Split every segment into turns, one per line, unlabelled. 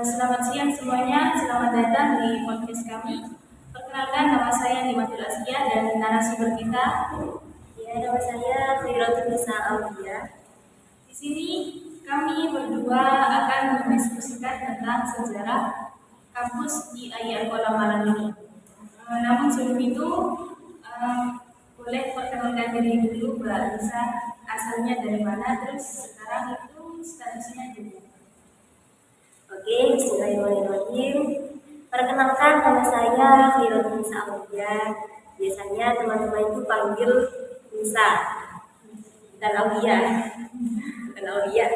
Selamat siang semuanya, selamat datang di podcast kami. Perkenalkan, nama saya Nimatul Askia dan narasumber kita.
Ya, nama saya Khairotul Nisa Aulia.
Di sini kami berdua akan mendiskusikan tentang sejarah kampus di IAIN Kota Malang ini. Namun sebelum itu, boleh perkenalkan diri dulu Mbak Lisa, asalnya dari mana, terus sekarang itu statusnya di mana?
Oke, bismillahirrahmanirrahim. Perkenalkan, nama saya Khairotul Nisa Aulia. Biasanya teman-teman itu panggil Nisa dan Aulia. Dan Aulia.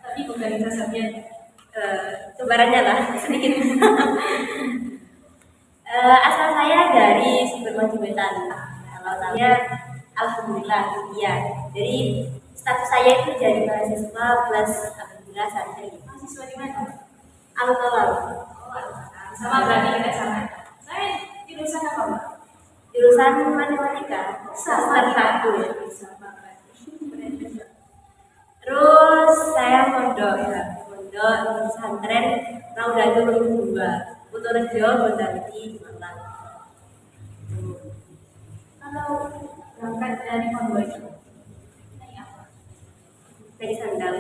Tapi bukan Lisa saja.
Sebarannya lah, sedikit. Asal saya dari Sudirman Jembatan. Kalau saya, alhamdulillah, iya. Jadi status saya itu jadi mahasiswa plus alhamdulillah santri.
Mahasiswa di mana?
Al-Qalam.
Sama berarti kita sama. Saya jurusan apa Mbak?
Jurusan matematika semester 1.
Sama berarti.
Terus saya mondok pesantren Raudatul Ulum 2 Kutorejo Bondaliti Malang.
Kalau berangkat dari pondok itu naik apa?
Dari sandal.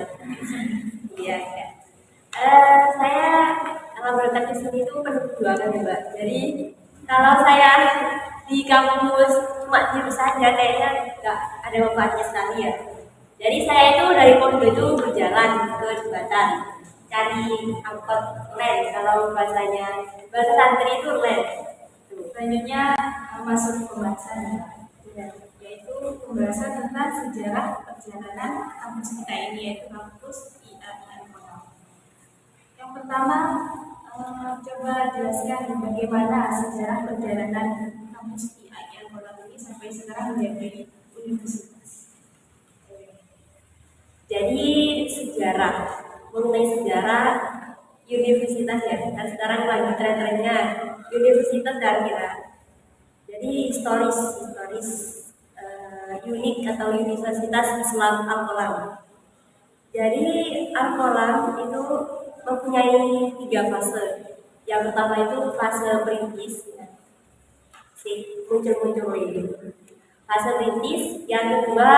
Iya, ya. Saya kalau berangkat ke sini itu penuh perjuangan ya, Mbak. Jadi kalau saya di kampus cuma diem saja kayaknya nggak ada manfaatnya sekali ya. Jadi saya itu dari pondok itu berjalan ke jembatan cari angkot len, kalau bahasa santri itu len.
Selanjutnya masuk pembahasan ya, yaitu pembahasan tentang sejarah perjalanan kampus kita ini, yaitu kampus IAIN Kota. Yang pertama, coba jelaskan bagaimana sejarah perjalanan kampus IAIN Kota ini sampai sekarang menjadi universitas.
Jadi mengenai sejarah universitas ya, kan sekarang lagi tren-trennya universitas daerah. Jadi historis unik atau Universitas Islam Al-Qalam. Jadi Al-Qalam itu mempunyai 3 fase. Yang pertama itu fase perintis, muncul ini. Fase perintis, yang kedua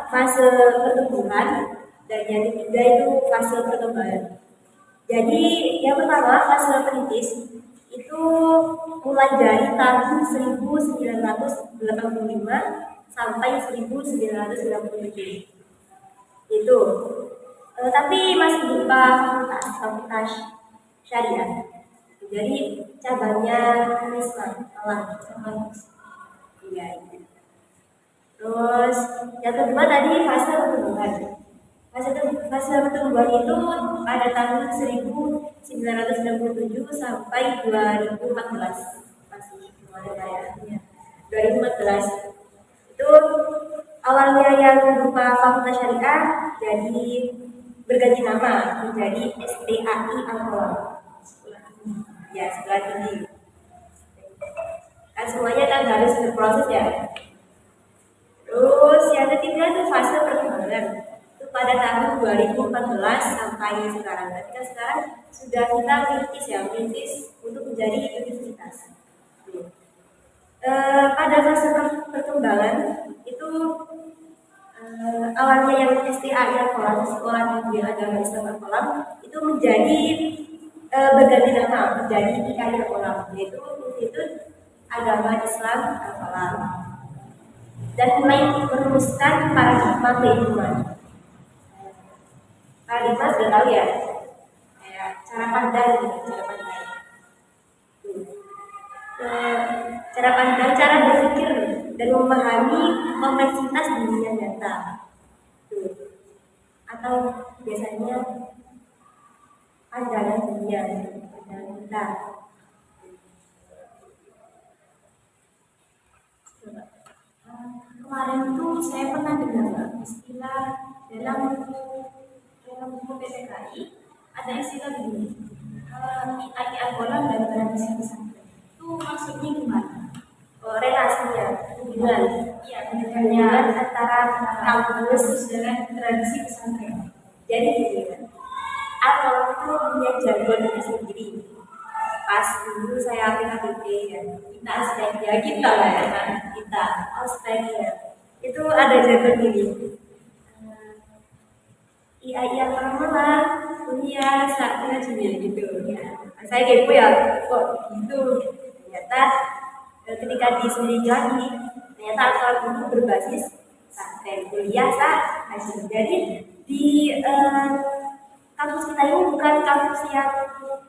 fase pertumbuhan, dan yang ketiga itu fase perkembangan. Jadi yang pertama fase perintis itu mulai dari tahun 1985 sampai 1997. Itu. Tapi masih berupa fakultas syariah. Jadi cabangnya Islam malah cabang. Iya. Terus yang kedua tadi fase pertumbuhan. Fase pertumbuhan itu pada tahun 1997 sampai 2014. Masih ada daerahnya. 2014 itu awalnya yang berupa fakultas syariah jadi berganti nama menjadi STAI Al-Qalam. Ya, sekolah tinggi. Kan semuanya kan harus berproses ya. Terus yang ketiga itu fase perkembangan. Itu pada tahun 2014 sampai sekarang. Berarti kan sekarang sudah kita merintis untuk menjadi universitas. Pada fase perkembangan itu awalnya yang STAI Al-Qalam, Sekolah Tinggi Agama Islam Al-Qalam, itu menjadi berganti nama menjadi IAIN Al-Qalam, yaitu Institut Agama Islam Al-Qalam, dan mulai merumuskan paradigma keilmuan. Paradigma sudah tahu ya, cara pandang. Cara pandang, cara berpikir dan memahami kompleksitas dunia nyata. Atau biasanya pandangan dunia, pandangan kita.
Kemarin tuh saya pernah dengar istilah dalam buku PPKI, ada istilah begini, IAIN Al-Qalam dan tradisi pesantren. Itu maksudnya gimana?
Relasinya, hubungan,
hubungannya
antara kampus
dengan tradisi pesantren.
Jadi gini kan, Alkohol itu punya jargon sendiri. Pas dulu saya PKBP ya, kita aspek ya kita lah ya kan, kita aspek ya. Itu ada jargon ini. Iya iya malah kuliah saat ngajinya gitu ya. Saya kepo ya, kok gitu. Ternyata ketika diselidik lagi, ternyata alkohol itu berbasis pesantren kuliah saat ngaji. Jadi di kampus kita ini bukan kampus yang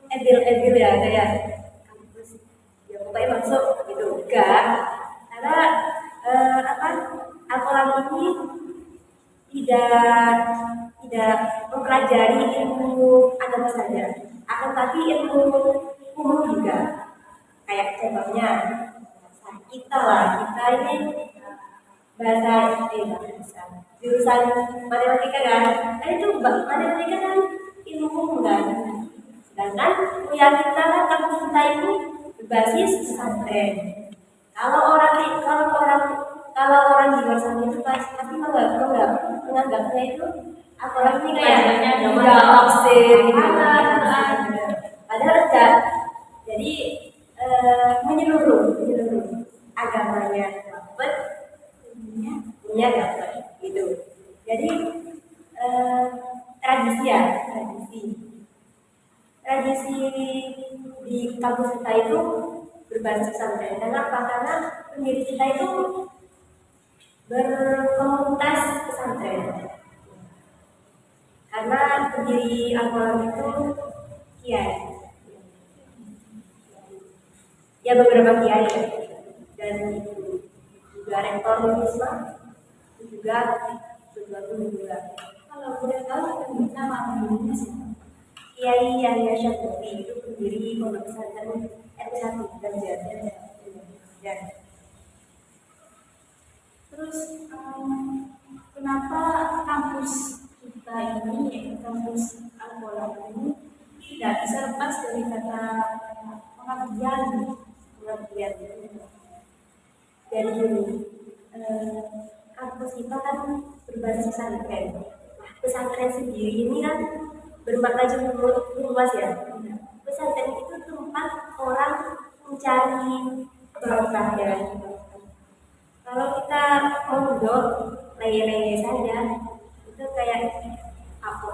edil-edil ya kayak kampus ya pokoknya masuk gitu enggak, karena apa alkohol ini tidak mempelajari ilmu agama saja, akan tapi ilmu umum juga. Kayak contohnya kita lah, kita ini bahasa jurusan matematika kan, itu matematika kan ilmu umum kan. Sedangkan kuliah kita kan kampus kita ini berbasis pesantren. Kalau orang di luar sana itu pasti menganggapnya itu apalagi ini kayak nggak tafsir gitu. Padahal enggak. Jadi menyeluruh agamanya dapat, punya dapat gitu. Jadi tradisi di kampus kita itu berbasis pesantren. Kenapa? Karena pendiri kita itu berkomunitas pesantren. Karena pendiri alkohol itu kiai, ya beberapa kiai dan juga rektor Unisma, juga juga.
Kalau boleh tahu nama pendirinya siapa?
Kiai Yahya Syafii itu pendiri pondok pesantren R1 Banjar.
Terus kenapa kampus kita ini, yaitu kampus Al-Quran ini tidak bisa lepas dari kata pengabdian?
Dari dulu kampus kita kan berbasis pesantren. Nah, pesantren sendiri ini kan bermakna cukup luas ya. Pesantren itu tempat orang mencari berkah ya. Kalau kita mondok leye-leye saja, itu kayak apa?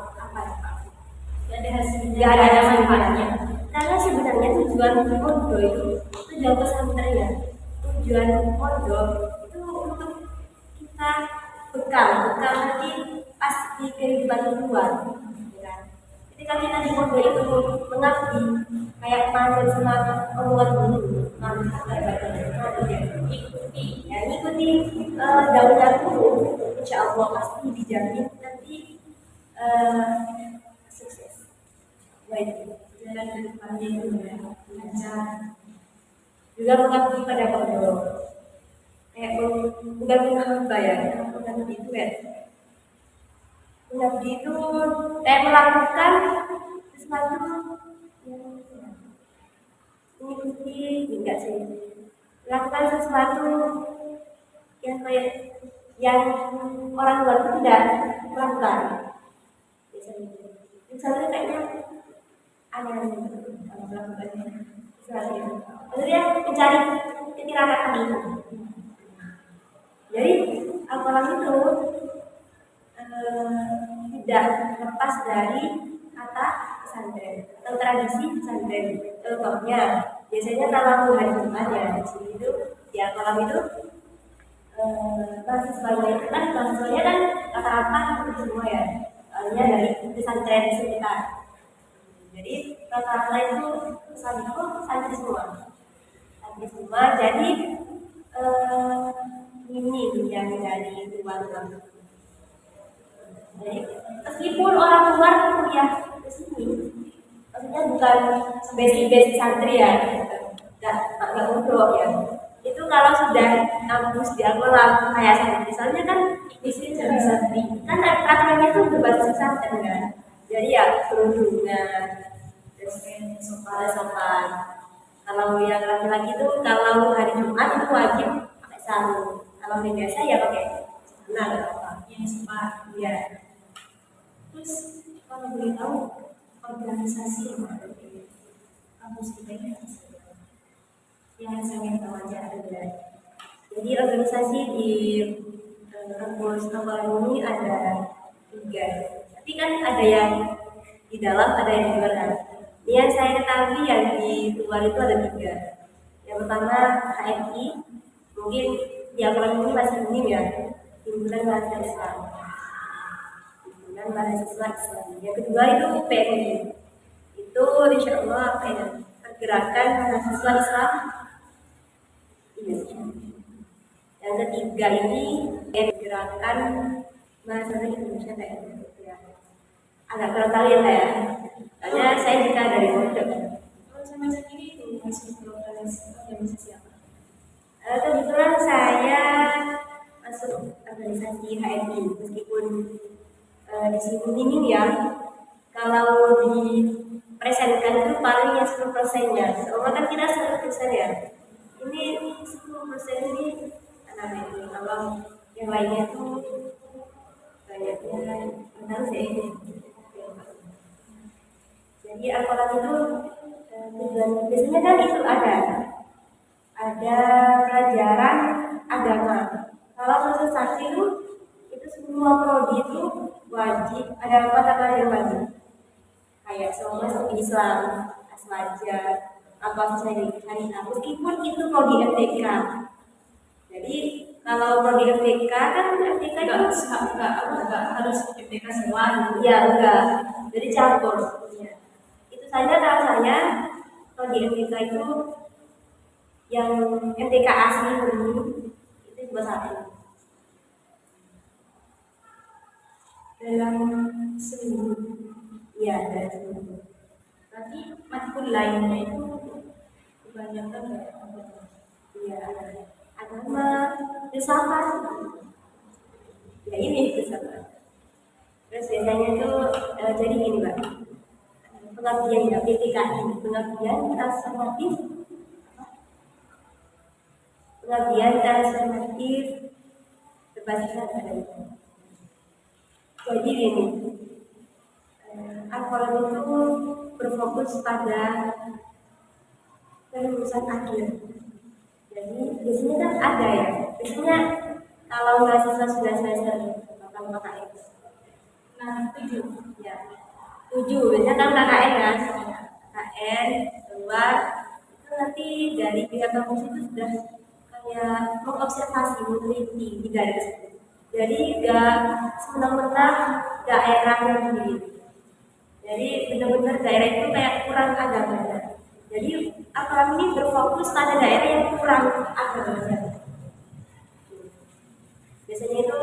Tidak ada hasilnya,
Tidak ada manfaatnya. Karena sebenarnya tujuan mondok itu tujuan pesantren ya. Tujuan mondok itu untuk kita bekal nanti pas di kehidupan luar. Ketika kita di mondok itu mengabdi, kayak manut sama omongan guru, ikuti daulat guru, insya Allah pasti dijamin nanti sukses. Baik,
jalan ke depannya itu ya, lancar.
juga mengabdi pada pondok. Kayak bukan hamba ya, mengabdi itu ya. Mengabdi itu kayak melakukan sesuatu yang mengikuti enggak sih, melakukan sesuatu yang kayak yang orang luar itu tidak melakukan. Misalnya kayaknya aneh kalau melakukannya sesuatu itu. Maksudnya mencari ketirakatan itu. Jadi alkohol itu tidak lepas dari kata pesantren atau tradisi pesantren. Contohnya, biasanya kalau hari Jumat ya di sini itu di alkohol itu mahasiswanya kan rata-rata itu semua ya, soalnya dari pesantren sekitar. Jadi rata-rata itu santri semua. Jadi ini yang dari luar. Jadi meskipun orang luar kuliah ke sini, maksudnya bukan basic santri ya, nggak untuk ya. Itu kalau sudah kampus di Alkolam kayak saya, misalnya kan di sini jadi santri, kan aturannya itu berbasis pesantren kan. Jadi ya kerudungan, terus sopan. Kalau yang laki-laki itu kalau hari Jumat itu wajib pakai sarung. Kalau hari biasa ya pakai celana
Yang sempat.
ya.
Terus kalau boleh tahu organisasi di kampus kita ini yang sangat wajar ada.
Jadi organisasi di kampus Ampel ini ada 3. Tapi kan ada yang di dalam, ada yang di luar kan. Yang saya ketahui yang di luar itu ada 3. Yang pertama HMI, mungkin di Ampel ini masih minim ya, Himpunan Mahasiswa Islam. Himpunan Mahasiswa Islam. Yang kedua itu PMI. Itu insya Allah apa ya? Pergerakan Mahasiswa Islam Indonesia. Yang ketiga ini gerakan mahasiswa Indonesia kayak ya. Agak kurang tahu ya saya. Karena saya juga dari Pondok.
Kalau sama sendiri itu masuk ke organisasi siapa?
Kebetulan saya masuk organisasi HMI meskipun di sini minim ya. Kalau dipresentkan itu paling ya 10%-nya. Soalnya kan kita 100% ya. Ini 10% ini anak ini, kalau yang lainnya itu banyaknya tentang saya. Jadi alkohol itu tujuan biasanya kan itu ada pelajaran agama. Kalau masuk saksi itu semua prodi itu wajib ada mata pelajaran wajib. Kayak semua masuk Islam, aswaja, apa saja syariah. Meskipun itu prodi MTK. Jadi kalau prodi MTK kan MTK itu
enggak harus MTK semua gitu.
Ya enggak. Jadi campur. Ya. Itu saja kalau saya prodi MTK itu yang MTK asli dulu itu cuma 1.
Dalam seminggu.
Iya, dalam seminggu.
Berarti matkul lainnya itu kebanyakan
Iya, agama, filsafat. Ya ini filsafat. Terus biasanya tuh jadi gini Mbak, pengabdian ya PTKI, pengabdian transformatif berbasis pada itu. Jadi gini, Alkohol itu berfokus pada kelulusan akhir. Jadi biasanya kan ada ya. Biasanya kalau mahasiswa sudah semester bakal KKN.
Nah, 7.
Ya. 7. Biasanya kan KKN kan. KKN keluar itu nanti dari pihak kampus itu sudah kayak mengobservasi, meneliti di daerah tersebut. Jadi nggak semena-mena daerah yang sendiri. Jadi benar-benar daerah itu kayak kurang agamanya. Jadi akram ini berfokus pada daerah yang kurang agamanya. Biasanya itu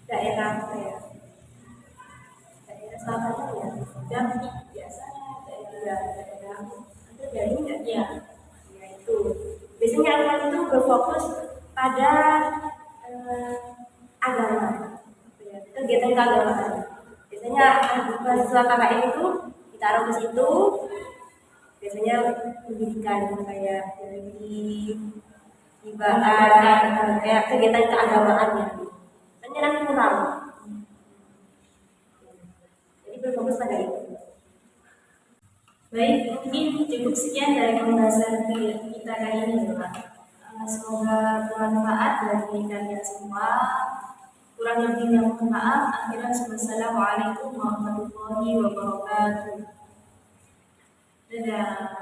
daerah apa ya? Daerah selatan ya. Dan biasanya daerah ada dari enggak ya? Ya itu. Biasanya akram itu berfokus pada agama. Kegiatan keagamaan. Biasanya mahasiswa KKN itu ditaruh ke situ. Biasanya pendidikan kayak dari ibadah, kayak kegiatan keagamaannya. Ternyata kurang. Jadi berfokus pada itu.
Baik, mungkin cukup sekian dari pembahasan kita kali ini, Pak. Semoga bermanfaat bagi kalian semua. Kurang lebihnya mohon maaf. Akhirnya, wassalamualaikum warahmatullahi wabarakatuh. Dadah.